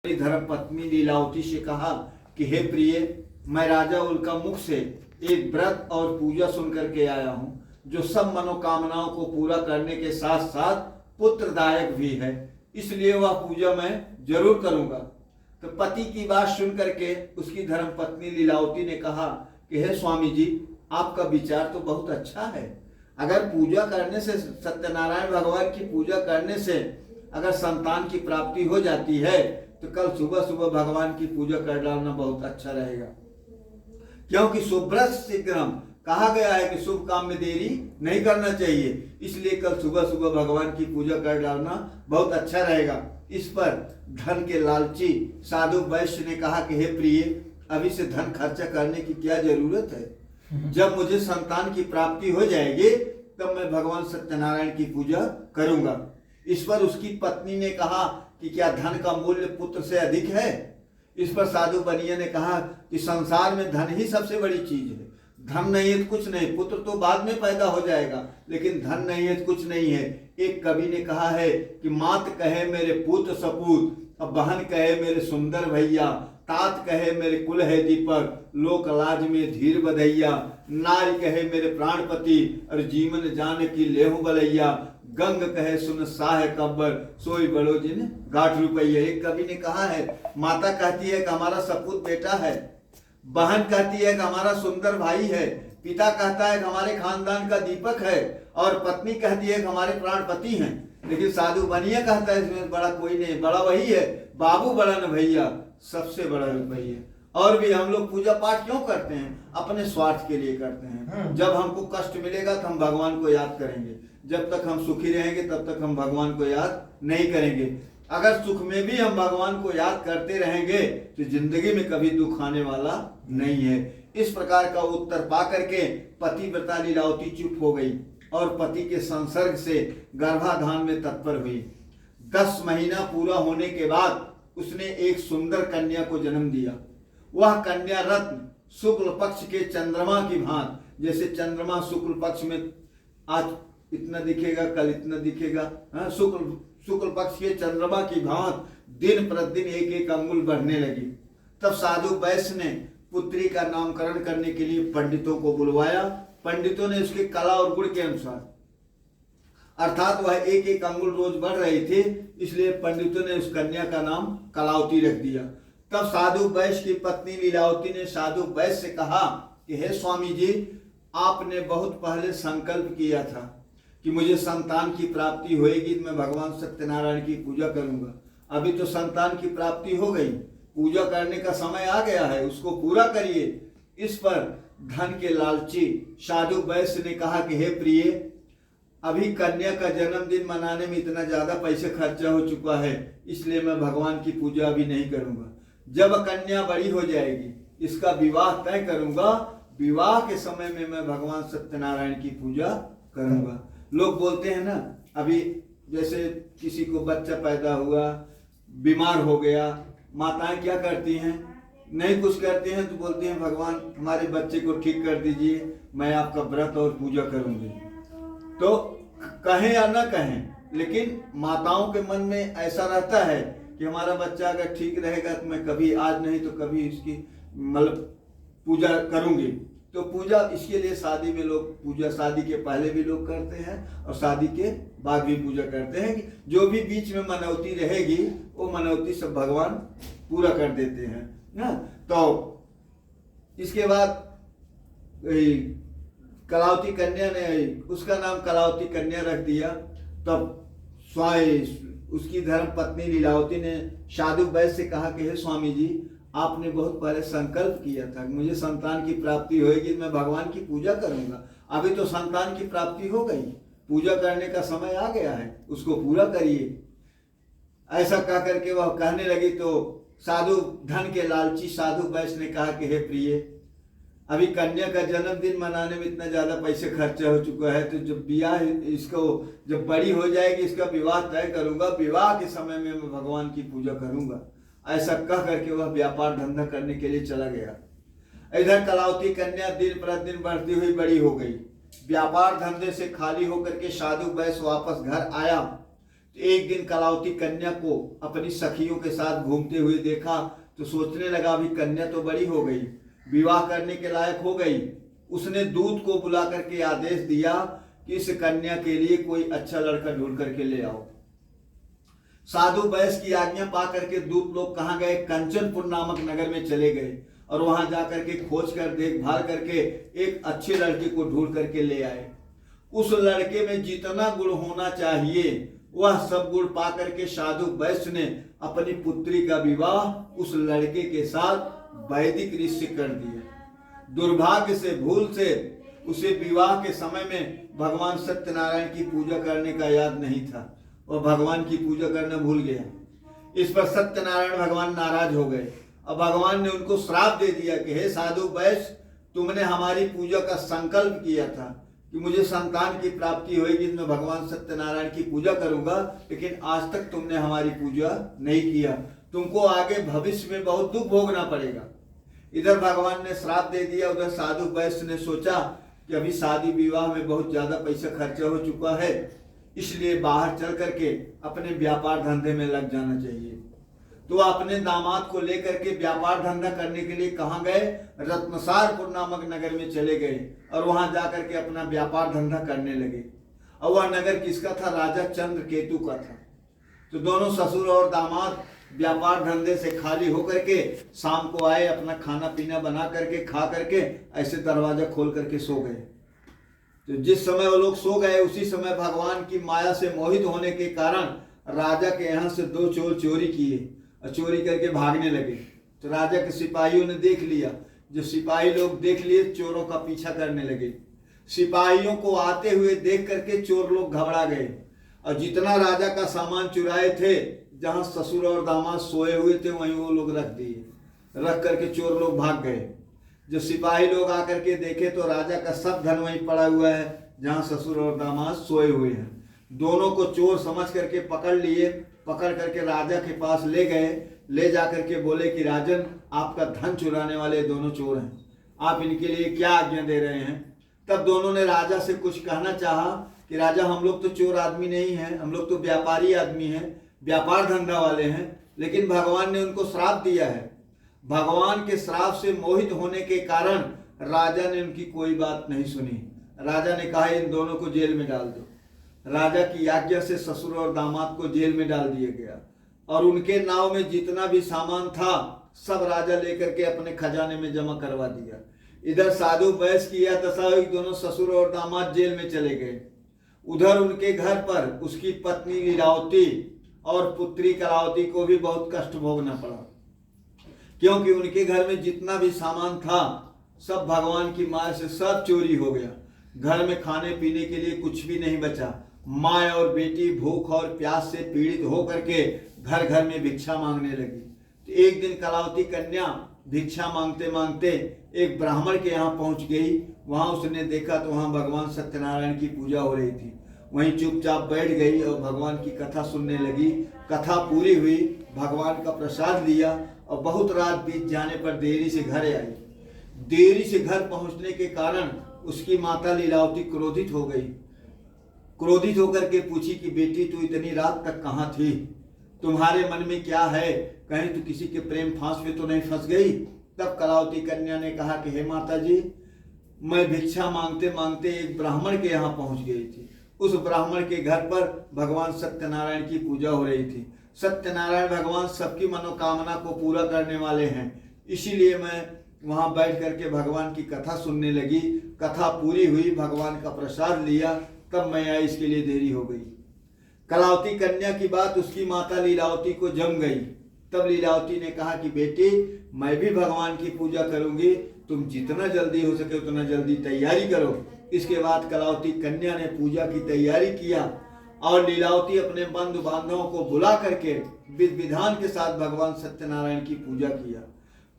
धर्म पत्नी लीलावती से कहा कि हे प्रिय, मैं राजा उल्का मुख से एक व्रत और पूजा सुन करके आया हूँ जो सब मनोकामनाओं को पूरा करने के साथ साथ पुत्रदायक भी है, इसलिए वह पूजा मैं जरूर करूंगा। तो पति की बात सुन करके उसकी धर्म पत्नी लीलावती ने कहा कि हे स्वामी जी, आपका विचार तो बहुत अच्छा है। अगर पूजा करने से, सत्यनारायण भगवान की पूजा करने से अगर संतान की प्राप्ति हो जाती है तो कल सुबह सुबह भगवान की पूजा कर डालना बहुत अच्छा रहेगा, क्योंकि शुभ्रत शीघ्रम कहा गया है कि शुभ काम में देरी नहीं करना चाहिए, इसलिए कल सुबह सुबह भगवान की पूजा कर डालना बहुत अच्छा रहेगा। इस पर धन के लालची साधु वैश्य ने कहा कि हे प्रिय, अभी से धन खर्चा करने की क्या जरूरत है, जब मुझे संतान की प्राप्ति हो जाएगी तब मैं भगवान सत्यनारायण की पूजा करूंगा। इस पर उसकी पत्नी ने कहा कि क्या धन का मूल्य पुत्र से अधिक है। इस पर साधु बनिया ने कहा कि संसार में धन ही सबसे बड़ी चीज है, धन नहीं है तो कुछ नहीं, पुत्र तो बाद में पैदा हो जाएगा लेकिन धन नहीं है तो कुछ नहीं है। एक कवि ने कहा है कि मात कहे मेरे पुत्र सपूत, अब बहन कहे मेरे सुंदर भैया, तात कहे मेरे कुल है दीपक, लोक लाज में धीर बधैया, नारी कहे मेरे प्राणपति और जीवन जान की लेहु बलैया, गंग कहे सुन साह कब्बर, सोई बड़ो जिन गाठ रुपये। एक कवि ने कहा है, माता कहती है कि हमारा सपूत बेटा है, बहन कहती है कि हमारा सुंदर भाई है, पिता कहता है कि हमारे खानदान का दीपक है, और पत्नी कहती है कि हमारे प्राणपति हैं। लेकिन साधु बनिया कहता है इसमें बड़ा कोई नहीं, बड़ा वही है, बाबू बड़ा न भैया, सबसे बड़ा रुपया। और भी हम लोग पूजा पाठ क्यों करते हैं? अपने स्वार्थ के लिए करते हैं। जब हमको कष्ट मिलेगा तो हम भगवान को याद करेंगे, जब तक हम सुखी रहेंगे तब तक हम भगवान को याद नहीं करेंगे। अगर सुख में भी हम भगवान को याद करते रहेंगे तो जिंदगी में कभी दुख आने वाला नहीं है। इस प्रकार का उत्तर पा करके पतिव्रता लीलावती चुप हो गई और पति के संसर्ग से गर्भाधान में तत्पर हुई। 10 महीना पूरा होने के बाद उसने एक सुंदर कन्या को जन्म दिया। वह कन्या रत्न शुक्ल पक्ष के चंद्रमा की भांत, जैसे चंद्रमा शुक्ल पक्ष में आज इतना दिखेगा कल इतना दिखेगा, शुक्ल पक्ष के चंद्रमा की भांत दिन प्रतिदिन एक एक अंगुल बढ़ने लगी। तब साधु वैश्य ने पुत्री का नामकरण करने के लिए पंडितों को बुलवाया। पंडितों ने उसके कला और गुण के अनुसार, अर्थात वह एक एक अंगुल रोज बढ़ रही थी, इसलिए पंडितों ने उस कन्या का नाम कलावती रख दिया। तब साधु वैश्य की पत्नी लीलावती ने साधु वैश्य से कहा कि हे स्वामी जी, आपने बहुत पहले संकल्प किया था कि मुझे संतान की प्राप्ति होएगी तो मैं भगवान सत्यनारायण की पूजा करूंगा। अभी तो संतान की प्राप्ति हो गई, पूजा करने का समय आ गया है, उसको पूरा करिए। इस पर धन के लालची साधु वैश्य ने कहा कि हे प्रिय, अभी कन्या का जन्मदिन मनाने में इतना ज्यादा पैसे खर्चा हो चुका है, इसलिए मैं भगवान की पूजा अभी नहीं करूंगा। जब कन्या बड़ी हो जाएगी इसका विवाह तय करूंगा, विवाह के समय में मैं भगवान सत्यनारायण की पूजा करूंगा। लोग बोलते हैं ना, अभी जैसे किसी को बच्चा पैदा हुआ, बीमार हो गया, माताएं क्या करती हैं, नहीं कुछ करती हैं तो बोलती हैं भगवान हमारे बच्चे को ठीक कर दीजिए, मैं आपका व्रत और पूजा करूंगी। तो कहें या ना कहें, लेकिन माताओं के मन में ऐसा रहता है कि हमारा बच्चा अगर ठीक रहेगा तो मैं कभी, आज नहीं तो कभी इसकी मतलब पूजा करूंगी। तो पूजा इसके लिए शादी में लोग पूजा, शादी के पहले भी लोग करते हैं और शादी के बाद भी पूजा करते हैं कि जो भी बीच में मनौती रहेगी वो मनौती सब भगवान पूरा कर देते हैं ना। तो इसके बाद कलावती कन्या ने, उसका नाम कलावती कन्या रख दिया। तब उसकी धर्म पत्नी लीलावती ने साधु वैश्य से कहा कि हे स्वामी जी, आपने बहुत पहले संकल्प किया था कि मुझे संतान की प्राप्ति होगी तो मैं भगवान की पूजा करूंगा। अभी तो संतान की प्राप्ति हो गई, पूजा करने का समय आ गया है, उसको पूरा करिए। ऐसा कह करके वह कहने लगी तो साधु धन के लालची साधु वैश्य ने कहा कि हे प्रिय, अभी कन्या का जन्मदिन मनाने में इतना ज्यादा पैसे खर्चा हो चुका है, तो जब ब्याह इसको जब बड़ी हो जाएगी इसका विवाह तय करूंगा, विवाह के समय में मैं भगवान की पूजा करूंगा। ऐसा कह करके वह व्यापार धंधा करने के लिए चला गया। इधर कलावती कन्या दिन प्रतिदिन बढ़ती हुई बड़ी हो गई। व्यापार धंधे से खाली होकर के साधु वैश्य वापस घर आया। एक दिन कलावती कन्या को अपनी सखियों के साथ घूमते हुए देखा तो सोचने लगा अभी कन्या तो बड़ी हो गई, विवाह करने के लायक हो गई। उसने दूत को बुला करके आदेश दिया कि इस कन्या के लिए कोई अच्छा लड़का ढूंढ करके ले आओ। साधु वैश्य की आज्ञा पा करके दूत लोग कहाँ गए? कंचनपुर नामक नगर में चले गए और वहां जाकर के खोज कर देखभाल करके एक अच्छे लड़के को ढूंढ करके ले आए। उस लड़के में जितना गुण होना चाहिए वह सब गुण पा करके साधु वैश्य ने अपनी पुत्री का विवाह उस लड़के के साथ वैदिक रीत से कर दिया। दुर्भाग्य से, भूल से उसे विवाह के समय में भगवान सत्यनारायण की पूजा करने का याद नहीं था और भगवान की पूजा करना भूल गया। इस पर सत्यनारायण भगवान नाराज हो गए और भगवान ने उनको श्राप दे दिया कि हे साधु वैश्य, तुमने हमारी पूजा का संकल्प किया था कि मुझे संतान की प्राप्ति होगी, मैं भगवान सत्यनारायण की पूजा करूंगा, लेकिन आज तक तुमने हमारी पूजा नहीं किया, तुमको आगे भविष्य में बहुत दुख भोगना पड़ेगा। इधर भगवान ने श्राप दे दिया, उधर साधु वैश्य ने सोचा कि अभी शादी विवाह में बहुत ज्यादा पैसा खर्चा हो चुका है, इसलिए बाहर चल करके अपने व्यापार धंधे में लग जाना चाहिए। तो अपने दामाद को लेकर के व्यापार धंधा करने के लिए कहाँ गए? रत्नसारपुर नामक नगर में चले गए और वहां जाकर के अपना व्यापार धंधा करने लगे। और वह नगर किसका था? राजा चंद्रकेतु का था। तो दोनों ससुर और दामाद व्यापार धंधे से खाली होकर के शाम को आए, अपना खाना पीना बना करके खा करके ऐसे दरवाजा खोल करके सो गए। तो जिस समय वो लोग सो गए उसी समय भगवान की माया से मोहित होने के कारण राजा के यहाँ से 2 चोर चोरी किए और चोरी करके भागने लगे। तो राजा के सिपाहियों ने देख लिया, जो सिपाही लोग देख लिए चोरों का पीछा करने लगे। सिपाहियों को आते हुए देख करके चोर लोग घबरा गए और जितना राजा का सामान चुराए थे, जहां ससुर और दामाद सोए हुए थे वहीं वो लोग रख दिए। रख करके चोर लोग भाग गए। जो सिपाही लोग आकर के देखे तो राजा का सब धन वहीं पड़ा हुआ है जहां ससुर और दामाद सोए हुए हैं। दोनों को चोर समझ करके पकड़ लिए, पकड़ करके राजा के पास ले गए। ले जाकर के बोले कि राजन, आपका धन चुराने वाले दोनों चोर हैं, आप इनके लिए क्या आज्ञा दे रहे हैं? तब दोनों ने राजा से कुछ कहना चाहा कि राजा, हम लोग तो चोर आदमी नहीं हैं, हम लोग तो व्यापारी आदमी हैं, व्यापार धंधा वाले हैं, लेकिन भगवान ने उनको श्राप दिया है। भगवान के श्राप से मोहित होने के कारण राजा ने उनकी कोई बात नहीं सुनी। राजा ने कहा इन दोनों को जेल में डाल दो। राजा की आज्ञा से ससुर और दामाद को जेल में डाल दिया गया और उनके नाव में जितना भी सामान था सब राजा लेकर के अपने खजाने में जमा करवा दिया। इधर साधु वैश्य की यह दशा हुई, दोनों ससुर और दामाद जेल में चले गए। उधर उनके घर पर उसकी पत्नी लीलावती और पुत्री कलावती को भी बहुत कष्ट भोगना पड़ा, क्योंकि उनके घर में जितना भी सामान था सब भगवान की माया से सब चोरी हो गया। घर में खाने पीने के लिए कुछ भी नहीं बचा। माँ और बेटी भूख और प्यास से पीड़ित होकर के घर घर में भिक्षा मांगने लगी। तो एक दिन कलावती कन्या भिक्षा मांगते मांगते एक ब्राह्मण के यहाँ पहुंच गई। वहां उसने देखा तो वहां भगवान सत्यनारायण की पूजा हो रही थी। वहीं चुपचाप बैठ गई और भगवान की कथा सुनने लगी। कथा पूरी हुई, भगवान का प्रसाद लिया और बहुत रात बीत जाने पर देरी से घर आई। देरी से घर पहुंचने के कारण उसकी माता लीलावती क्रोधित हो गई। क्रोधित होकर के पूछी कि बेटी, तू इतनी रात तक कहाँ थी? तुम्हारे मन में क्या है? कहीं तू किसी के प्रेम फांस में तो नहीं फंस गई? तब कलावती कन्या ने कहा कि हे माता जी, मैं भिक्षा मांगते मांगते एक ब्राह्मण के यहाँ पहुंच गई थी। उस ब्राह्मण के घर पर भगवान सत्यनारायण की पूजा हो रही थी। सत्यनारायण भगवान सबकी मनोकामना को पूरा करने वाले हैं, इसीलिए मैं वहां बैठ करके भगवान की कथा सुनने लगी। कथा पूरी हुई, भगवान का प्रसाद लिया, तब मैं आई, इसके लिए देरी हो गई। कलावती कन्या की बात उसकी माता लीलावती को जम गई। तब लीलावती ने कहा कि बेटी, मैं भी भगवान की पूजा करूंगी, तुम जितना जल्दी हो सके उतना जल्दी तैयारी करो। इसके बाद कलावती कन्या ने पूजा की तैयारी किया और लीलावती अपने बंधु बांधवों को बुला करके विधि विधान के साथ भगवान सत्यनारायण की पूजा किया।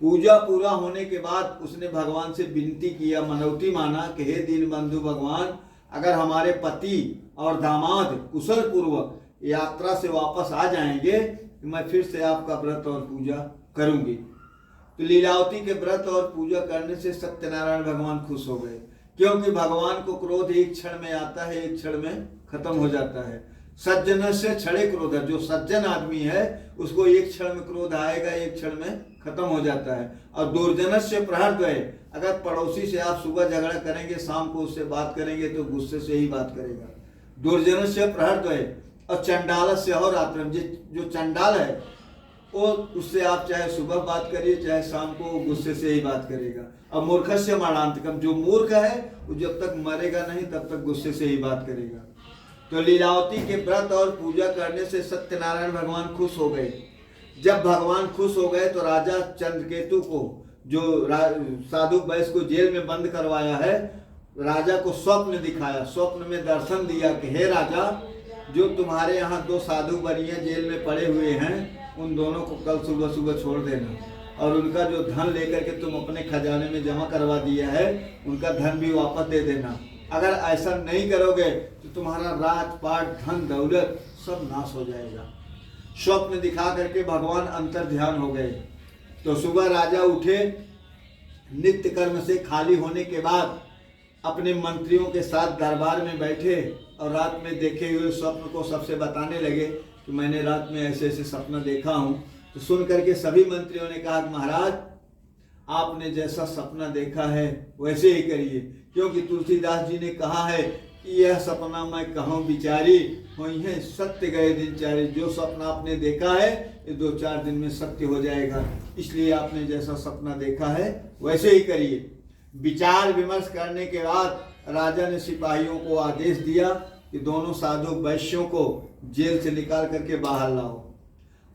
पूजा पूरा होने के बाद उसने भगवान से विनती किया, मनौती माना कि हे दीन बंधु भगवान, अगर हमारे पति और दामाद कुशल पूर्वक यात्रा से वापस आ जाएंगे तो मैं फिर से आपका व्रत और पूजा करूंगी। तो लीलावती के व्रत और पूजा करने से सत्यनारायण भगवान खुश हो गए, क्योंकि भगवान को क्रोध एक क्षण में आता है, एक क्षण में खत्म हो जाता है। सज्जन से क्षणे क्रोध, जो सज्जन आदमी है उसको एक क्षण में क्रोध आएगा, एक क्षण में खत्म हो जाता है। और दुर्जन से प्रहृद्वय, अगर पड़ोसी से आप सुबह झगड़ा करेंगे, शाम को उससे बात करेंगे तो गुस्से से ही बात करेगा। दुर्जन से प्रहृद्वय। और चंडाल से और रात्र, जो चंडाल है वो उससे आप चाहे सुबह बात करिए चाहे शाम को, गुस्से से ही बात करेगा। और मूर्ख से मरणांतकम, जो मूर्ख है वो जब तक मरेगा नहीं तब तक गुस्से से ही बात करेगा। तो लीलावती के व्रत और पूजा करने से सत्यनारायण भगवान खुश हो गए। जब भगवान खुश हो गए तो राजा चंद्रकेतु को, जो साधु वैश्य को जेल में बंद करवाया है, राजा को स्वप्न दिखाया। स्वप्न में दर्शन दिया कि हे राजा, जो तुम्हारे यहाँ 2 साधु बनिया जेल में पड़े हुए हैं, उन दोनों को कल सुबह सुबह छोड़ देना और उनका जो धन लेकर के तुम अपने खजाने में जमा करवा दिया है उनका धन भी वापस दे देना। अगर ऐसा नहीं करोगे तो तुम्हारा राजपाट, धन दौलत सब नाश हो जाएगा। स्वप्न दिखा करके भगवान अंतर ध्यान हो गए। तो सुबह राजा उठे, नित्य कर्म से खाली होने के बाद अपने मंत्रियों के साथ दरबार में बैठे और रात में देखे हुए स्वप्न को सबसे बताने लगे कि मैंने रात में ऐसे ऐसे सपना देखा हूँ। तो सुन करके सभी मंत्रियों ने कहा कि महाराज, आपने जैसा सपना देखा है वैसे ही करिए, क्योंकि तुलसीदास जी ने कहा है कि यह सपना मैं कहूँ विचारी, वही है सत्य गए दिनचारी। जो सपना आपने देखा है ये 2-4 दिन में सत्य हो जाएगा, इसलिए आपने जैसा सपना देखा है वैसे ही करिए। विचार विमर्श करने के बाद राजा ने सिपाहियों को आदेश दिया कि दोनों साधु वैश्यों को जेल से निकाल करके बाहर लाओ।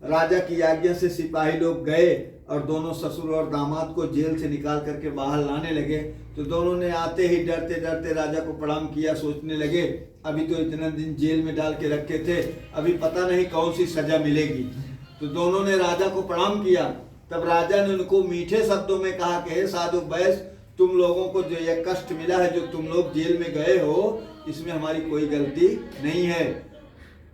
राजा की आज्ञा से सिपाही लोग गए और दोनों ससुर और दामाद को जेल से निकाल करके बाहर लाने लगे। तो दोनों ने आते ही डरते डरते राजा को प्रणाम किया। सोचने लगे अभी तो इतना दिन जेल में डाल के रखे थे, अभी पता नहीं कौन सी सजा मिलेगी। तो दोनों ने राजा को प्रणाम किया। तब राजा ने उनको मीठे शब्दों में कहा कि हे साधु वैश्य, तुम लोगों को जो यह कष्ट मिला है, जो तुम लोग जेल में गए हो, इसमें हमारी कोई गलती नहीं है।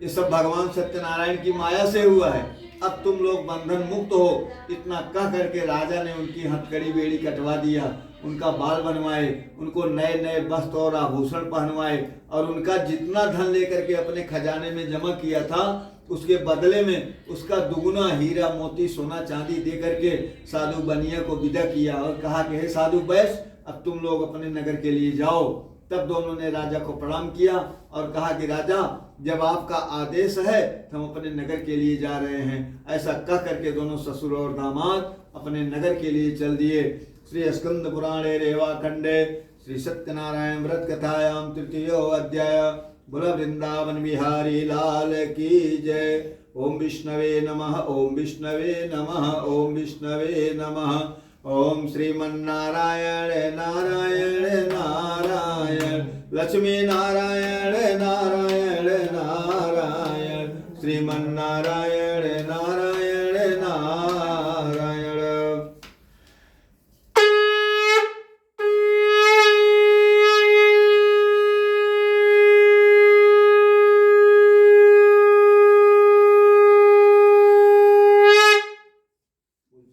ये सब भगवान सत्यनारायण की माया से हुआ है। अब तुम लोग बंधन मुक्त हो। इतना कह करके राजा ने उनकी हथकड़ी बेड़ी कटवा दिया, उनका बाल बनवाए, उनको नए नए वस्त्र और आभूषण पहनवाए और उनका जितना धन लेकर के अपने खजाने में जमा किया था उसके बदले में उसका दुगुना हीरा मोती सोना चांदी दे करके साधु बनिया को विदा किया और कहा कि हे साधु वैश्य, अब तुम लोग अपने नगर के लिए जाओ। तब दोनों ने राजा को प्रणाम किया और कहा कि राजा, जब आपका आदेश है तो हम अपने नगर के लिए जा रहे हैं। ऐसा कह करके दोनों ससुर और दामाद अपने नगर के लिए चल दिए। श्री स्कंद पुराणे रेवा खंडे श्री सत्यनारायण व्रत कथायाम तृतीयो अध्याय। बोलो वृंदावन बिहारी लाल की जय। ओम विष्णवे नमः, ओम विष्णवे नमः, ओम विष्णवे नमः। ओम श्रीमन्नारायण नारायण नारायण, लक्ष्मी नारायण नारायण नारायण, श्रीमन्नारायण नारायण नारायण।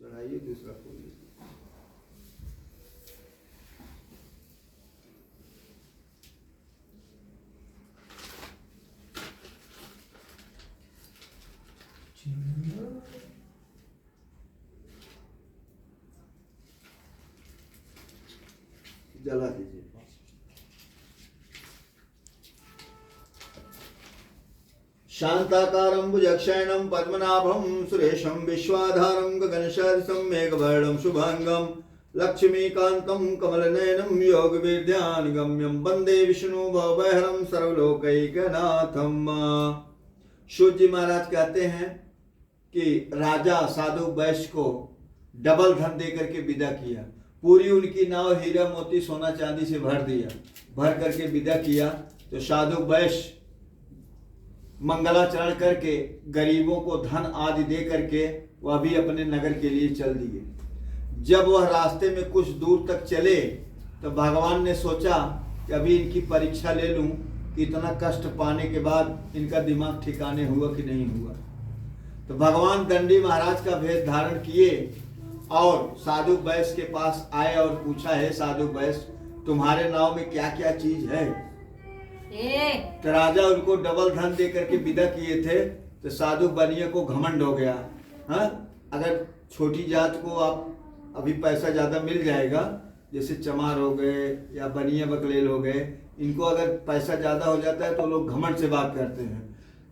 चढ़ाइए दूसरा फूल। जला दीजिए। शांताकारं भुजक्षयणं पद्मनाभं सुरेशं विश्वाधारं गगनसदृशं मेघवर्णं शुभांगं लक्ष्मीकान्तं कमलनयनं योगविद्यानुगम्यं वन्दे विष्णु भवभयहरं सर्वलोकैकनाथं। सूत जी महाराज कहते हैं कि राजा साधु वैश्य को डबल धन दे करके विदा किया। पूरी उनकी नाव हीरा मोती सोना चांदी से भर दिया, भर करके विदा किया। तो साधु वैश्य मंगलाचरण करके गरीबों को धन आदि दे करके वह भी अपने नगर के लिए चल दिए। जब वह रास्ते में कुछ दूर तक चले तो भगवान ने सोचा कि अभी इनकी परीक्षा ले लूं कि इतना कष्ट पाने के बाद इनका दिमाग ठिकाने हुआ कि नहीं हुआ। तो भगवान दंडी महाराज का भेष धारण किए और साधु वैश्य के पास आए और पूछा, है साधु वैश्य, तुम्हारे नाव में क्या क्या चीज है? तो राजा उनको डबल धन दे करके विदा किए थे। तो साधु बनिया को घमंड हो गया। हाँ, अगर छोटी जात को आप अभी पैसा ज़्यादा मिल जाएगा, जैसे चमार हो गए या बनिया बकलेल हो गए, इनको अगर पैसा ज़्यादा हो जाता है तो लोग घमंड से बात करते हैं।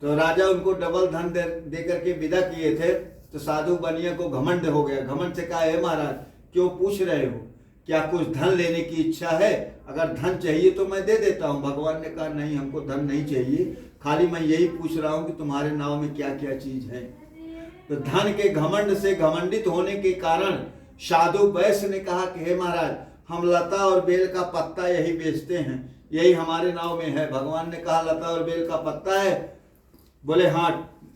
तो राजा उनको डबल धन दे करके विदा किए थे। तो साधु बनिया को घमंड हो गया। घमंड से कहा, हे महाराज क्यों पूछ रहे हो, क्या कुछ धन लेने की इच्छा है? अगर धन चाहिए तो मैं दे देता हूँ। भगवान ने कहा, नहीं, हमको धन नहीं चाहिए, खाली मैं यही पूछ रहा हूँ कि तुम्हारे नाव में क्या क्या चीज है। तो धन के घमंड से घमंडित होने के कारण साधु वैश्य ने कहा कि हे महाराज, हम लता और बेल का पत्ता यही बेचते हैं, यही हमारे नाव में है। भगवान ने कहा, लता और बेल का पत्ता है? बोले हाँ।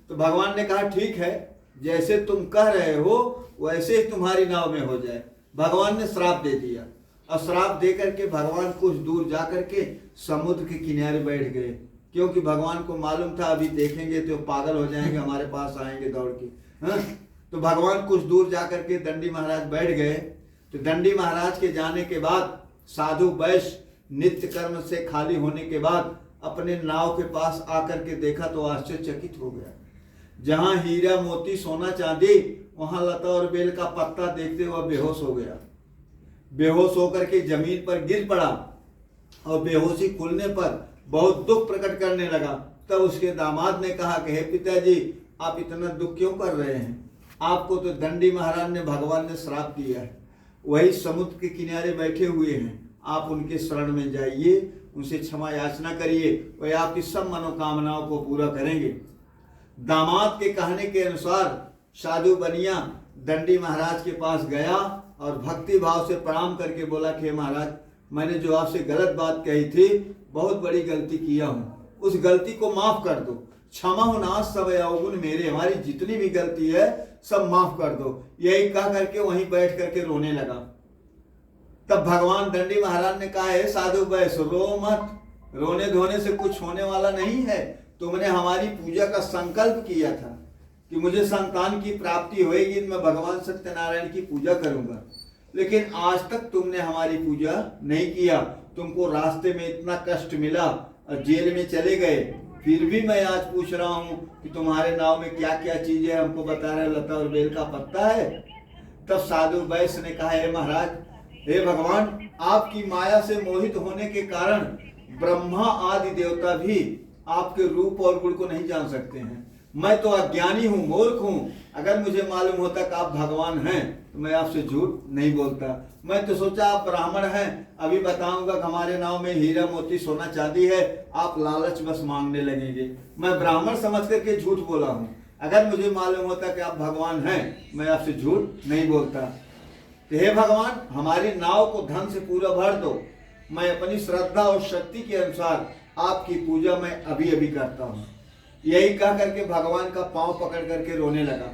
तो भगवान ने कहा, ठीक है, जैसे तुम कह रहे हो वैसे ही तुम्हारी नाव में हो जाए। भगवान ने श्राप दे दिया, और श्राप दे करके भगवान कुछ दूर जा करके समुद्र के किनारे बैठ गए, क्योंकि भगवान को मालूम था अभी देखेंगे तो पागल हो जाएंगे, हमारे पास आएंगे दौड़ के। हाँ? तो भगवान कुछ दूर जा करके दंडी महाराज बैठ गए। तो दंडी महाराज के जाने के बाद साधु वैश्य नित्य कर्म से खाली होने के बाद अपने नाव के पास आकर के देखा तो आश्चर्यचकित हो गया। जहां हीरा मोती सोना चांदी, वहां लता और बेल का पत्ता देखते हुए बेहोश हो गया। बेहोश होकर के जमीन पर गिर पड़ा, और बेहोशी खुलने पर बहुत दुख प्रकट करने लगा। तब उसके दामाद ने कहा कि हे पिताजी, आप इतना दुख क्यों कर रहे हैं? आपको तो दंडी महाराज ने, भगवान ने श्राप दिया है, वही समुद्र के किनारे बैठे हुए हैं, आप उनके शरण में जाइए, उनसे क्षमा याचना करिए, वह आपकी सब मनोकामनाओं को पूरा करेंगे। दामाद के कहने के अनुसार साधु बनिया दंडी महाराज के पास गया और भक्ति भाव से प्रणाम करके बोला कि महाराज, मैंने जो आपसे गलत बात कही थी, बहुत बड़ी गलती किया हूँ, उस गलती को माफ कर दो। क्षमा हो नाश सब अवगुण मेरे, हमारी जितनी भी गलती है सब माफ कर दो। यही कह करके वहीं बैठ करके रोने लगा। तब भगवान दंडी महाराज ने कहा, है साधु वैश्य, रो मत, रोने धोने से कुछ होने वाला नहीं है। तुमने हमारी पूजा का संकल्प किया था कि मुझे संतान की प्राप्ति होएगी, मैं भगवान सत्यनारायण की पूजा करूंगा, लेकिन आज तक तुमने हमारी पूजा नहीं किया। तुमको रास्ते में इतना कष्ट मिला और जेल में चले गए, फिर भी मैं आज पूछ रहा हूँ कि तुम्हारे नाव में क्या क्या चीजें हमको बता रहे, लता और बेल का पत्ता है। तब साधु वैश्य ने कहा, हे महाराज, हे भगवान, आपकी माया से मोहित होने के कारण ब्रह्मा आदि देवता भी आपके रूप और गुण को नहीं जान सकते हैं। मैं तो अज्ञानी हूँ, मूर्ख हूँ। अगर मुझे मालूम होता कि आप भगवान हैं तो मैं आपसे झूठ नहीं बोलता। मैं तो सोचा आप ब्राह्मण हैं, अभी बताऊंगा कि हमारे नाव में हीरा मोती सोना चांदी है, आप लालच बस मांगने लगेंगे। मैं ब्राह्मण समझ करके झूठ बोला हूँ। अगर मुझे मालूम होता कि आप भगवान हैं, मैं आपसे झूठ नहीं बोलता। तो हे भगवान, हमारी नाव को धन से पूरा भर दो, मैं अपनी श्रद्धा और शक्ति के अनुसार आपकी पूजा मैं अभी अभी करता हूँ। यही कह करके भगवान का पांव पकड़ करके रोने लगा।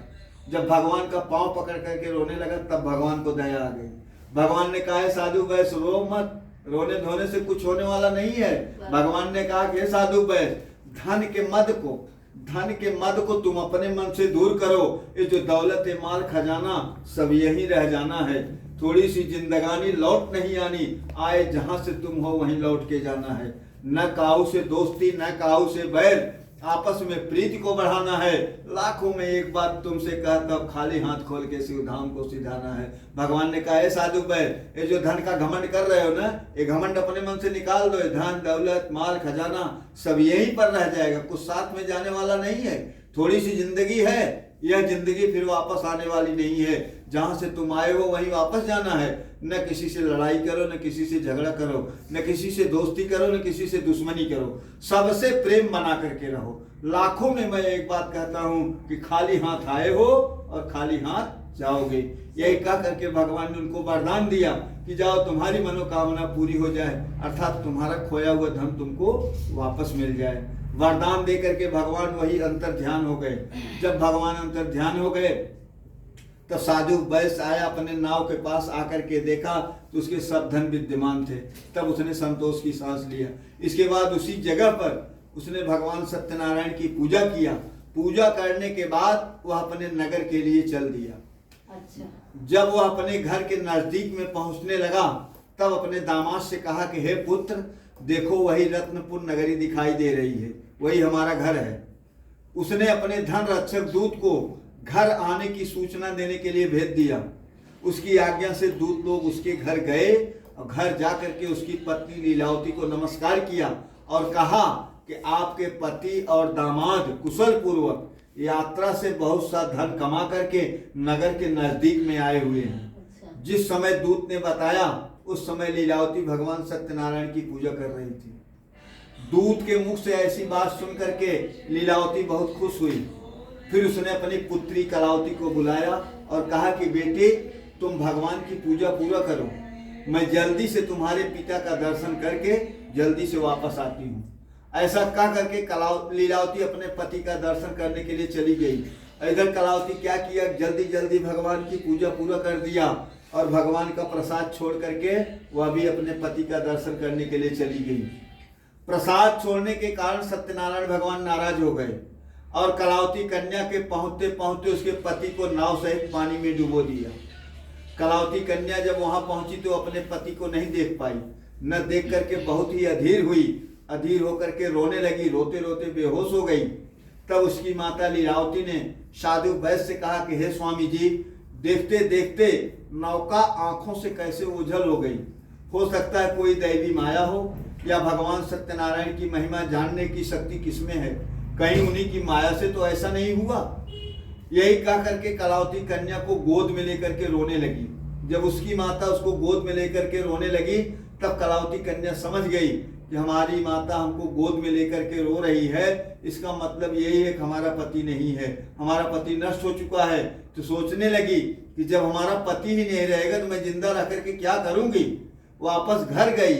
जब भगवान का पांव पकड़ करके रोने लगा तब भगवान को दया आ गई। भगवान ने कहा, साधु वैश्य, रो मत, रोने धोने से कुछ होने वाला नहीं है। भगवान ने कहा कि साधु वैश्य, धन के मद को तुम अपने मन से दूर करो। ये जो दौलत है, माल खजाना, सब यही रह जाना है। थोड़ी सी जिंदगानी लौट नहीं आनी, आए जहां से तुम हो वहीं लौट के जाना है। न काहू से दोस्ती, न काहू से बैर, आपस में प्रीति को बढ़ाना है। लाखों में एक बात तुमसे कहता हूं, खाली हाथ खोल के शिवधाम को सिधाना है। भगवान ने कहा, साधु बैर, ये जो धन का घमंड कर रहे हो ना, ये घमंड अपने मन से निकाल दो। धन दौलत माल खजाना सब यहीं पर रह जाएगा, कुछ साथ में जाने वाला नहीं है। थोड़ी सी जिंदगी है, यह जिंदगी फिर वापस आने वाली नहीं है। जहां से तुम आए हो वहीं वापस जाना है। न किसी से लड़ाई करो, न किसी से झगड़ा करो, न किसी से दोस्ती करो, न किसी से दुश्मनी करो, सबसे प्रेम बना करके रहो। लाखों में मैं एक बात कहता हूं कि खाली हाथ आए हो और खाली हाथ जाओगे। यही कह करके भगवान ने उनको वरदान दिया कि जाओ, तुम्हारी मनोकामना पूरी हो जाए, अर्थात तुम्हारा खोया हुआ धन तुमको वापस मिल जाए। वरदान दे करके भगवान वही अंतर ध्यान हो गए। जब भगवान अंतर ध्यान हो गए तो साधु वैश्य आया, अपने नाव के पास आकर के देखा तो उसके सब धन विद्यमान थे। तब उसने संतोष की सांस लिया। इसके बाद उसी जगह पर उसने भगवान सत्यनारायण की पूजा किया। पूजा करने के बाद वह अपने नगर के लिए चल दिया। अच्छा। जब वह अपने घर के नजदीक में पहुंचने लगा तब अपने दामाद से कहा कि हे पुत्र, देखो वही रत्नपुर नगरी दिखाई दे रही है, वही हमारा घर है। उसने अपने धन रक्षक दूत को घर आने की सूचना देने के लिए भेज दिया। उसकी आज्ञा से दूत लोग उसके घर गए और घर जाकर के उसकी पत्नी लीलावती को नमस्कार किया और कहा कि आपके पति और दामाद कुशल पूर्वक यात्रा से बहुत सा धन कमा करके नगर के नजदीक में आए हुए हैं। जिस समय दूत ने बताया उस समय लीलावती भगवान सत्यनारायण की पूजा कर रही थी। दूत के मुख से ऐसी बात सुन करके लीलावती बहुत खुश हुई। फिर उसने अपनी पुत्री कलावती को बुलाया और कहा कि बेटे, तुम भगवान की पूजा पूरा करो, मैं जल्दी से तुम्हारे पिता का दर्शन करके जल्दी से वापस आती हूँ। ऐसा कह करके लीलावती अपने पति का दर्शन करने के लिए चली गई। इधर कलावती क्या किया, जल्दी जल्दी भगवान की पूजा पूरा कर दिया और भगवान का प्रसाद छोड़ करके वह भी अपने पति का दर्शन करने के लिए चली गई। प्रसाद छोड़ने के कारण सत्यनारायण भगवान नाराज हो गए और कलावती कन्या के पहुंचते पहुंचते उसके पति को नाव सहित पानी में डुबो दिया। कलावती कन्या जब वहां पहुंची तो अपने पति को नहीं देख पाई, न देख करके बहुत ही अधीर हुई। अधीर होकर के रोने लगी, रोते रोते बेहोश हो गई। तब उसकी माता लीलावती ने साधु वैश्य से कहा कि हे स्वामी जी, देखते देखते नौका आंखों से कैसे ओझल हो गई। हो सकता है कोई दैवी माया हो या भगवान सत्यनारायण की महिमा जानने की शक्ति किसमें है, कहीं उन्हीं की माया से तो ऐसा नहीं हुआ। यही कह करके कलावती कन्या को गोद में लेकर के रोने लगी। जब उसकी माता उसको गोद में लेकर के रोने लगी तब कलावती कन्या समझ गई कि हमारी माता हमको गोद में लेकर के रो रही है, इसका मतलब यही है कि हमारा पति नहीं है, हमारा पति नष्ट हो चुका है। तो सोचने लगी कि जब हमारा पति ही नहीं रहेगा तो मैं जिंदा रह करके क्या करूंगी। वापस घर गई,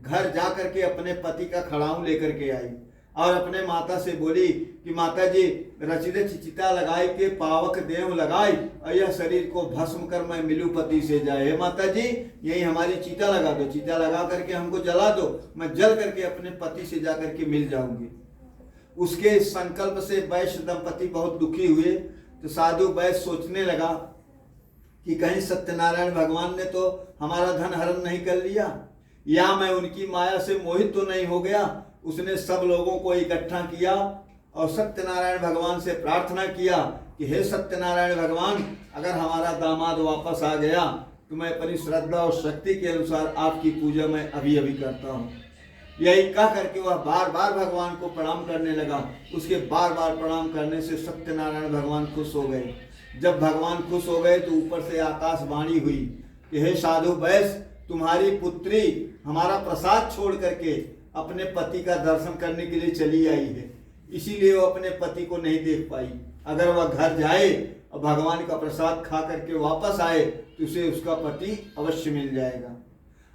घर जा करके अपने पति का खड़ाऊं लेकर के आई और अपने माता से बोली कि माता जी, रचित चिता लगाई के पावक देव लगाई और यह शरीर को भस्म कर मैं मिलूं पति से जाए। हे माता जी, यही हमारी चिता लगा दो, चिता लगा करके हमको जला दो, मैं जल करके अपने पति से जा करके मिल जाऊंगी। उसके संकल्प से वैश्य दंपति बहुत दुखी हुए। तो साधु वैश्य सोचने लगा कि कहीं सत्यनारायण भगवान ने तो हमारा धन हरण नहीं कर लिया, या मैं उनकी माया से मोहित तो नहीं हो गया। उसने सब लोगों को इकट्ठा किया और सत्यनारायण भगवान से प्रार्थना किया कि हे सत्यनारायण भगवान, अगर हमारा दामाद वापस आ गया तो मैं अपनी श्रद्धा और शक्ति के अनुसार आपकी पूजा मैं अभी अभी करता हूँ। यही कह करके वह बार बार भगवान को प्रणाम करने लगा। उसके बार बार प्रणाम करने से सत्यनारायण भगवान खुश हो गए। जब भगवान खुश हो गए तो ऊपर से आकाशवाणी हुई कि हे साधु वैश्य, तुम्हारी पुत्री हमारा प्रसाद छोड़ करके अपने पति का दर्शन करने के लिए चली आई है, इसीलिए वो अपने पति को नहीं देख पाई। अगर वह घर जाए और भगवान का प्रसाद खा करके वापस आए तो उसे उसका पति अवश्य मिल जाएगा।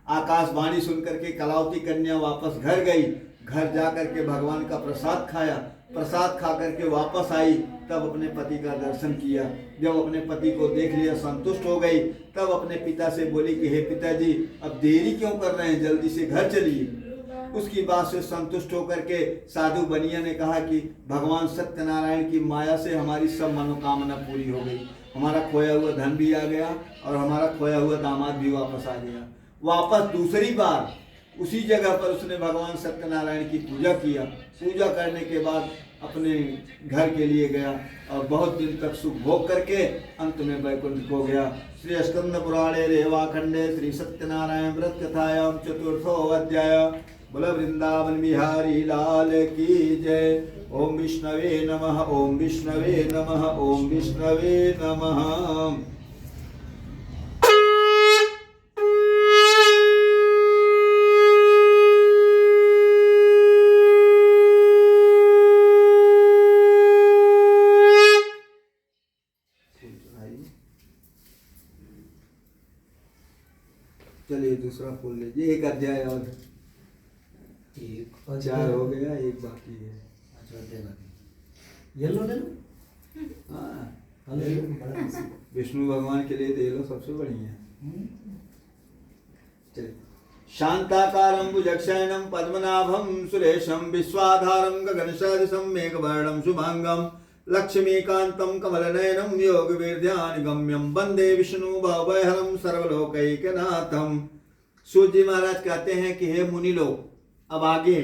आकाशवाणी सुन करके कलावती कन्या वापस घर गई। घर जा करके भगवान का प्रसाद खाया, प्रसाद खा करके वापस आई, तब अपने पति का दर्शन किया। जब अपने पति को देख लिया, संतुष्ट हो गई, तब अपने पिता से बोली कि हे पिताजी, अब देरी क्यों कर रहे हैं, जल्दी से घर चलिए। उसकी बात से संतुष्ट होकर के साधु बनिया ने कहा कि भगवान सत्यनारायण की माया से हमारी सब मनोकामना पूरी हो गई, हमारा खोया हुआ धन भी आ गया और हमारा खोया हुआ दामाद भी वापस आ गया। वापस दूसरी बार उसी जगह पर उसने भगवान सत्यनारायण की पूजा किया। पूजा करने के बाद अपने घर के लिए गया और बहुत दिन तक सुख भोग करके अंत में वैकुंठ हो गया। श्री स्कंद पुराणे रेवाखंडे श्री सत्यनारायण व्रत कथायां चतुर्थो अध्याय। बोल वृंदावन बिहारी लाल की जय। ओम विष्णवे नमः, ओम विष्णवे नमः, ओम विष्णवे नमः। चलिए दूसरा फूल लीजिए। एक अध्याय और, एक 4 हो गया, एक बाकी है। येलो ले लो। हाँ, विष्णु भगवान के लिए तो येलो सबसे बढ़िया है। चलिए। शांताकारं भुजगशयनं पद्मनाभं सुरेशं विश्वाधारं गगनसदृशं मेघवर्णं शुभांगं लक्ष्मीकान्तं कमलनयनं योगवीर्यानुगम्यं वंदे विष्णु भवभयहरं सर्वलोकैकनाथं। सूर्य जी महाराज कहते हैं कि हे मुनि लोग, अब आगे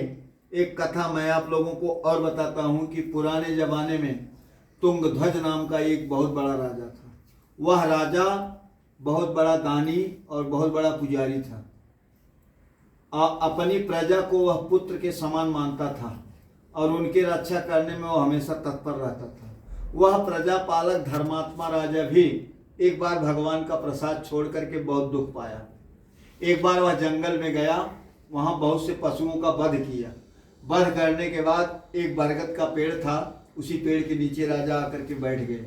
एक कथा मैं आप लोगों को और बताता हूँ कि पुराने जमाने में तुंगध्वज नाम का एक बहुत बड़ा राजा था। वह राजा बहुत बड़ा दानी और बहुत बड़ा पुजारी था। अपनी प्रजा को वह पुत्र के समान मानता था और उनकी रक्षा करने में वह हमेशा तत्पर रहता था। वह प्रजा पालक धर्मात्मा राजा भी एक बार भगवान का प्रसाद छोड़ करके बहुत दुख पाया। एक बार वह जंगल में गया, वहाँ बहुत से पशुओं का वध किया। वध करने के बाद एक बरगद का पेड़ था, उसी पेड़ के नीचे राजा आकर के बैठ गए।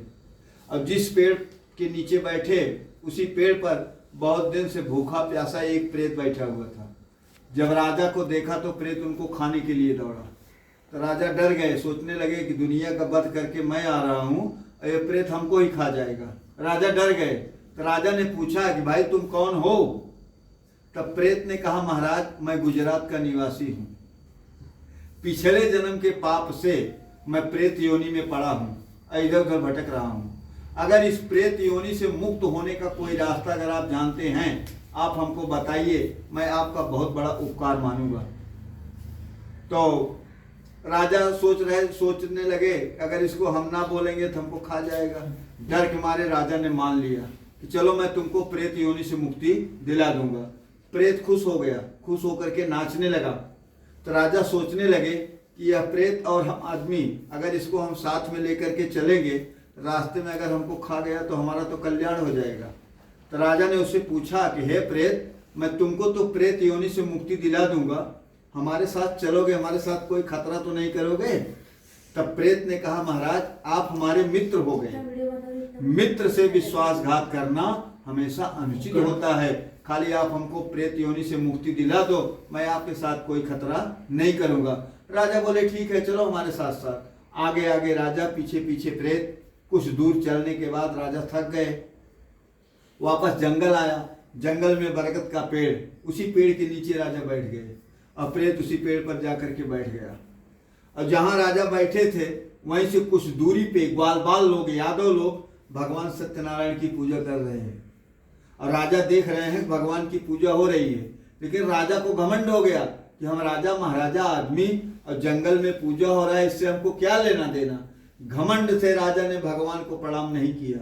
अब जिस पेड़ के नीचे बैठे उसी पेड़ पर बहुत दिन से भूखा प्यासा एक प्रेत बैठा हुआ था। जब राजा को देखा तो प्रेत उनको खाने के लिए दौड़ा। तो राजा डर गए, सोचने लगे कि दुनिया का वध करके मैं आ रहा हूँ, ये प्रेत हमको ही खा जाएगा। राजा डर गए। तो राजा ने पूछा कि भाई तुम कौन हो? तब प्रेत ने कहा, महाराज मैं गुजरात का निवासी हूँ, पिछले जन्म के पाप से मैं प्रेत योनि में पड़ा हूँ, इधर उधर भटक रहा हूँ। अगर इस प्रेत योनि से मुक्त होने का कोई रास्ता अगर आप जानते हैं आप हमको बताइए, मैं आपका बहुत बड़ा उपकार मानूंगा। तो राजा सोचने लगे अगर इसको हम ना बोलेंगे तो हमको खा जाएगा। डर के मारे राजा ने मान लिया कि चलो मैं तुमको प्रेत योनि से मुक्ति दिला दूंगा। प्रेत खुश हो गया, खुश होकर के नाचने लगा। तो राजा सोचने लगे कि यह प्रेत और हम आदमी अगर इसको हम साथ में लेकर के चलेंगे, रास्ते में अगर हमको खा गया तो हमारा तो कल्याण हो जाएगा। तो राजा ने उससे पूछा कि हे प्रेत, मैं तुमको तो प्रेत योनि से मुक्ति दिला दूंगा, हमारे साथ चलोगे, हमारे साथ कोई खतरा तो नहीं करोगे? तब प्रेत ने कहा, महाराज आप हमारे मित्र हो गए, मित्र से विश्वासघात करना हमेशा अनुचित होता है। खाली आप हमको प्रेत योनि से मुक्ति दिला दो, मैं आपके साथ कोई खतरा नहीं करूंगा। राजा बोले ठीक है, चलो हमारे साथ साथ। आगे आगे राजा, पीछे पीछे प्रेत। कुछ दूर चलने के बाद राजा थक गए, वापस जंगल आया। जंगल में बरगद का पेड़, उसी पेड़ के नीचे राजा बैठ गए और प्रेत उसी पेड़ पर जाकर के बैठ गया। और जहां राजा बैठे थे वहीं से कुछ दूरी पे ग्वालबाल लोग, यादव लोग भगवान सत्यनारायण की पूजा कर रहे हैं। और राजा देख रहे हैं भगवान की पूजा हो रही है, लेकिन राजा को घमंड हो गया कि हम राजा महाराजा आदमी और जंगल में पूजा हो रहा है, इससे हमको क्या लेना देना। घमंड से राजा ने भगवान को प्रणाम नहीं किया।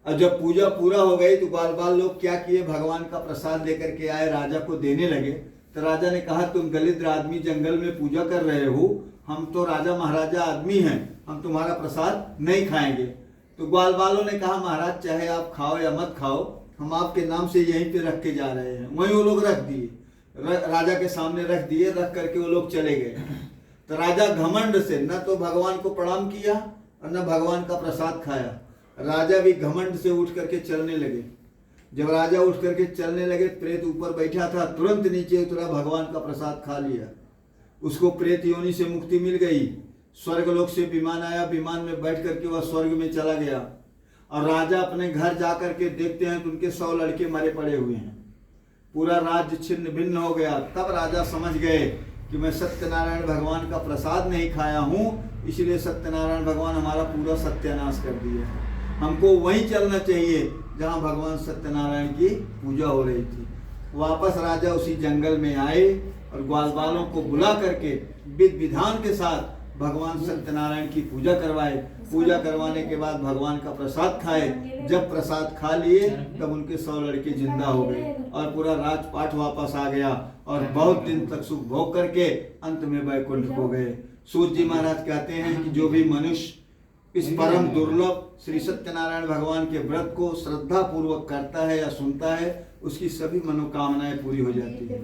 और जब पूजा पूरा हो गई तो ग्वालबाल लोग क्या किए, भगवान का प्रसाद लेकर के आए, राजा को देने लगे। तो राजा ने कहा, तुम दलिद्र आदमी जंगल में पूजा कर रहे हो, हम तो राजा महाराजा आदमी हैं, हम तुम्हारा प्रसाद नहीं खाएंगे। तो ग्वालबालों ने कहा, महाराज चाहे आप खाओ या मत खाओ, हम आपके नाम से यहीं पे रख के जा रहे हैं। वहीं वो लोग रख दिए, राजा के सामने रख दिए, रख करके वो लोग चले गए। तो राजा घमंड से न तो भगवान को प्रणाम किया और न भगवान का प्रसाद खाया। राजा भी घमंड से उठ करके चलने लगे। जब राजा उठ करके चलने लगे, प्रेत ऊपर बैठा था, तुरंत नीचे उतरा, भगवान का प्रसाद खा लिया। उसको प्रेत योनि से मुक्ति मिल गई। स्वर्ग लोक से विमान आया, विमान में बैठ करके वह स्वर्ग में चला गया। और राजा अपने घर जा करके देखते हैं तो उनके 100 लड़के मरे पड़े हुए हैं। पूरा राज्य छिन्न भिन्न हो गया। तब राजा समझ गए कि मैं सत्यनारायण भगवान का प्रसाद नहीं खाया हूँ, इसलिए सत्यनारायण भगवान हमारा पूरा सत्यानाश कर दिया। हमको वहीं चलना चाहिए जहाँ भगवान सत्यनारायण की पूजा हो रही थी। वापस राजा उसी जंगल में आए और ग्वालबालों को बुला करके विधि विधान के साथ भगवान सत्यनारायण की पूजा करवाए। पूजा करवाने के बाद भगवान का प्रसाद खाए। जब प्रसाद खा लिए तब उनके 100 लड़के जिंदा हो गए और पूरा राजपाट वापस आ गया और बहुत दिन तक सुख भोग करके अंत में वैकुंठ हो गए। सूर्य जी महाराज कहते हैं कि जो भी मनुष्य इस परम दुर्लभ श्री सत्यनारायण भगवान के व्रत को श्रद्धा पूर्वक करता है या सुनता है, उसकी सभी मनोकामनाएं पूरी हो जाती है।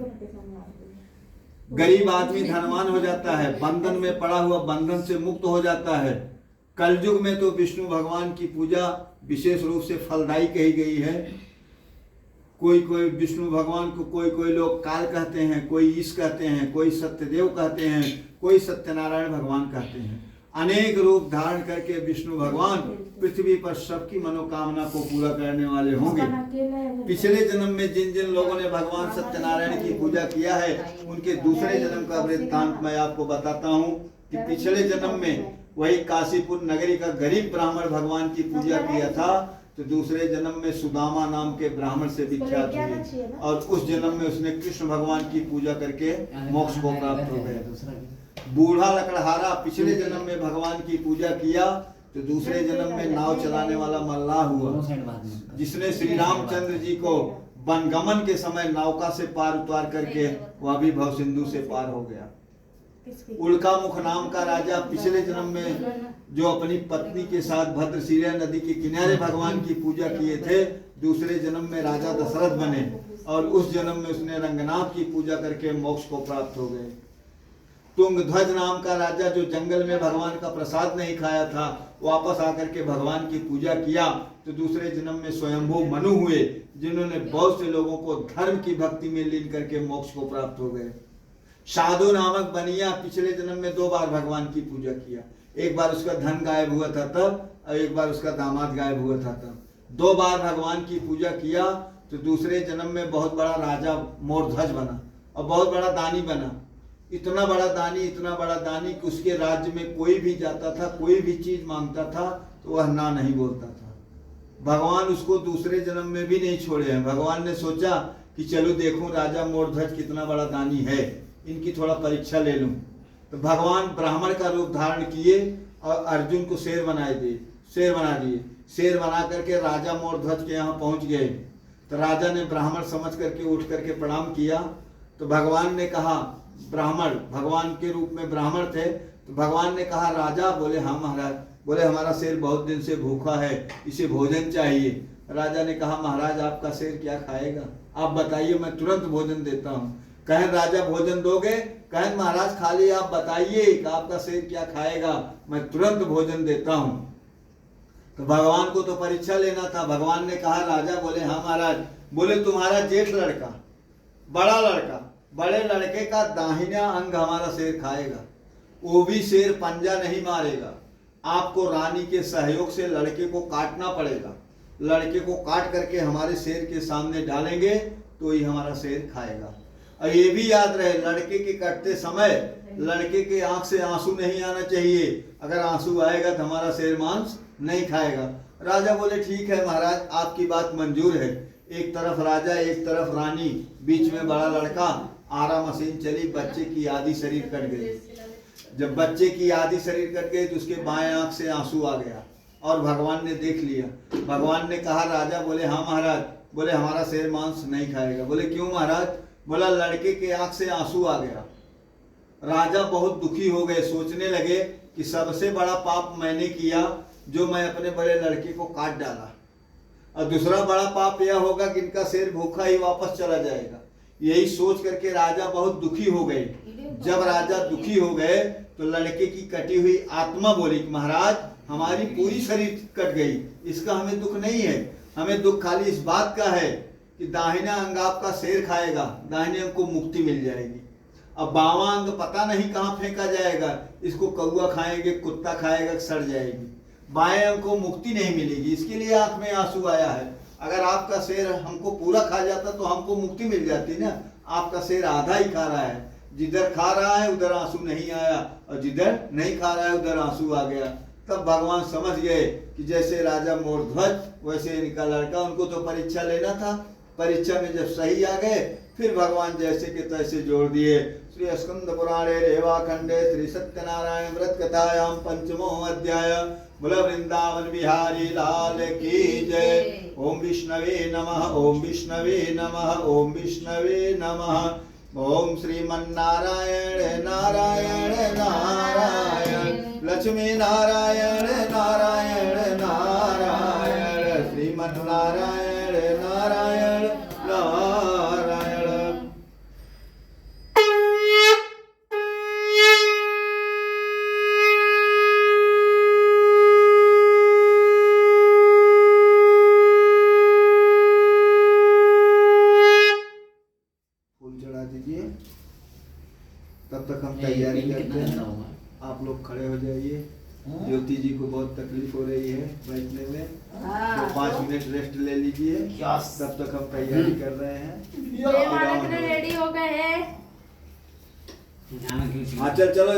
गरीब आदमी धनवान हो जाता है, बंधन में पड़ा हुआ बंधन से मुक्त हो जाता है। कलयुग में तो विष्णु भगवान की पूजा विशेष रूप से फलदायी कही गई है। कोई कोई विष्णु भगवान को कोई लोग काल कहते हैं, कोई ईश कहते हैं, कोई सत्यदेव कहते हैं, कोई सत्यनारायण भगवान कहते हैं। अनेक रूप धारण करके विष्णु भगवान पृथ्वी पर सबकी मनोकामना को पूरा करने वाले होंगे। पिछले जन्म में जिन जिन लोगों ने भगवान सत्यनारायण की पूजा किया है उनके दूसरे जन्म का वृत्तांत मैं आपको बताता हूँ कि पिछले जन्म में वही काशीपुर नगरी का गरीब ब्राह्मण भगवान की पूजा किया था। तो दूसरे जन्म में सुदामा नाम के ब्राह्मण से विख्यात हुए और उस जन्म में उसने कृष्ण भगवान की पूजा करके मोक्ष को प्राप्त हो गए। बूढ़ा लकड़हारा पिछले जन्म में भगवान की पूजा किया तो दूसरे जन्म में नाव चलाने वाला मल्लाह हुआ, जिसने श्री रामचंद्र जी को वनगमन के समय नौका से पार उतार करके वह भी भव सिंधु से पार हो गया। उल्का मुख नाम का राजा पिछले जन्म में जो अपनी पत्नी के साथ भद्रशिला नदी के किनारे भगवान की पूजा किए थे, दूसरे जन्म में राजा दशरथ बने और उस जन्म में उसने रंगनाथ की पूजा करके मोक्ष को प्राप्त हो गए। तुंगध्वज नाम का राजा जो जंगल में भगवान का प्रसाद नहीं खाया था, वापस आकर के भगवान की पूजा किया तो दूसरे जन्म में स्वयंभू मनु हुए, जिन्होंने बहुत से लोगों को धर्म की भक्ति में लीन करके मोक्ष को प्राप्त हो गए। साधु नामक बनिया पिछले जन्म में 2 बार भगवान की पूजा किया, एक बार उसका धन गायब हुआ था तब और एक बार उसका दामाद गायब हुआ था तब। 2 बार भगवान की पूजा किया तो दूसरे जन्म में बहुत बड़ा राजा मोरध्वज बना और बहुत बड़ा दानी बना। इतना बड़ा दानी कि उसके राज्य में कोई भी जाता था, कोई भी चीज मांगता था तो वह ना नहीं बोलता था। भगवान उसको दूसरे जन्म में भी नहीं छोड़े हैं। भगवान ने सोचा कि चलो देखूं राजा मोरध्वज कितना बड़ा दानी है, इनकी थोड़ा परीक्षा ले लूं। तो भगवान ब्राह्मण का रूप धारण किए और अर्जुन को शेर बना दिए। शेर बना करके राजा मोरध्वज के यहाँ पहुंच गए तो राजा ने ब्राह्मण समझ करके उठ करके प्रणाम किया। तो भगवान ने कहा, ब्राह्मण भगवान के रूप में ब्राह्मण थे, तो भगवान ने कहा राजा, बोले हाँ महाराज। बोले हमारा शेर बहुत दिन से भूखा है, इसे भोजन चाहिए। राजा ने कहा महाराज आपका शेर क्या खाएगा, आप बताइए मैं तुरंत भोजन देता हूँ। कहें राजा भोजन दोगे? कहें महाराज खाली आप बताइए कि आपका शेर क्या खाएगा, मैं तुरंत भोजन देता हूँ। तो भगवान को तो परीक्षा लेना था। भगवान ने कहा राजा, बोले हाँ महाराज। बोले तुम्हारा जेठ लड़का, बड़ा लड़का, बड़े लड़के का दाहिना अंग हमारा शेर खाएगा। वो भी शेर पंजा नहीं मारेगा, आपको रानी के सहयोग से लड़के को काटना पड़ेगा। लड़के को काट करके हमारे शेर के सामने डालेंगे तो ही हमारा शेर खाएगा। और ये भी याद रहे, लड़के के कटते समय लड़के के आंख से आंसू नहीं आना चाहिए। अगर आंसू आएगा तो हमारा शेर मांस नहीं खाएगा। राजा बोले ठीक है महाराज, आपकी बात मंजूर है। एक तरफ राजा, एक तरफ रानी, बीच में बड़ा लड़का। आरा मशीन चली, बच्चे की आधी शरीर कट गई। जब बच्चे की आधी शरीर कट गई तो उसके बाएं आंख से आंसू आ गया और भगवान ने देख लिया। भगवान ने कहा राजा, बोले हाँ महाराज। बोले हमारा शेर मांस नहीं खाएगा। बोले क्यों महाराज? बोला लड़के के आंख से आंसू आ गया। राजा बहुत दुखी हो गए, सोचने लगे कि सबसे बड़ा पाप मैंने किया जो मैं अपने बड़े लड़के को काट डाला, और दूसरा बड़ा पाप यह होगा कि इनका शेर भूखा ही वापस चला जाएगा। यही सोच करके राजा बहुत दुखी हो गए। जब राजा दुखी हो गए तो लड़के की कटी हुई आत्मा बोली कि महाराज हमारी पूरी शरीर कट गई, इसका हमें दुख नहीं है। हमें दुख खाली इस बात का है कि दाहिना अंग आपका शेर खाएगा, दाहिने अंग को मुक्ति मिल जाएगी। अब बावां अंग पता नहीं कहाँ फेंका जाएगा, इसको कौआ खाएंगे, कुत्ता खाएगा, सड़ जाएगी। बाएं अंग को मुक्ति नहीं मिलेगी, इसके लिए आंख में आंसू आया है। अगर आपका शेर हमको पूरा खा जाता तो हमको मुक्ति मिल जाती ना। आपका शेर आधा ही खा रहा है, जिधर खा रहा है उधर आंसू नहीं आया और जिधर नहीं खा रहा है उधर आंसू आ गया। तब भगवान समझ गए कि जैसे राजा मोरध्वज वैसे इनका लड़का, उनको तो परीक्षा लेना था। परीक्षा में जब सही आ गए फिर भगवान जैसे के तैसे जोड़ दिए। श्री स्कंद पुराणे रेवाखंडे श्री सत्यनारायण व्रत कथायाम पंचमो अध्याय। बोला वृंदावन बिहारी लाल की जय। ओम विष्णवे नमः, ओम विष्णवे नमः, ओम विष्णवे नमः। ओम श्रीमन्नारायण नारायण नारायण, लक्ष्मी नारायण नारायण नारायण, श्रीमन्नारायण नारायण नारायण। फूल चढ़ा दीजिए, तब तक हम तैयारी करते हैं। आप लोग खड़े हो जाइए। ज्योति जी को बहुत तकलीफ हो रही है बैठने में, तो 5 मिनट रेस्ट ले लीजिए, तब तक हम तैयारी कर रहे हैं। रेडी हो गए हैं। हाँ चल चलो।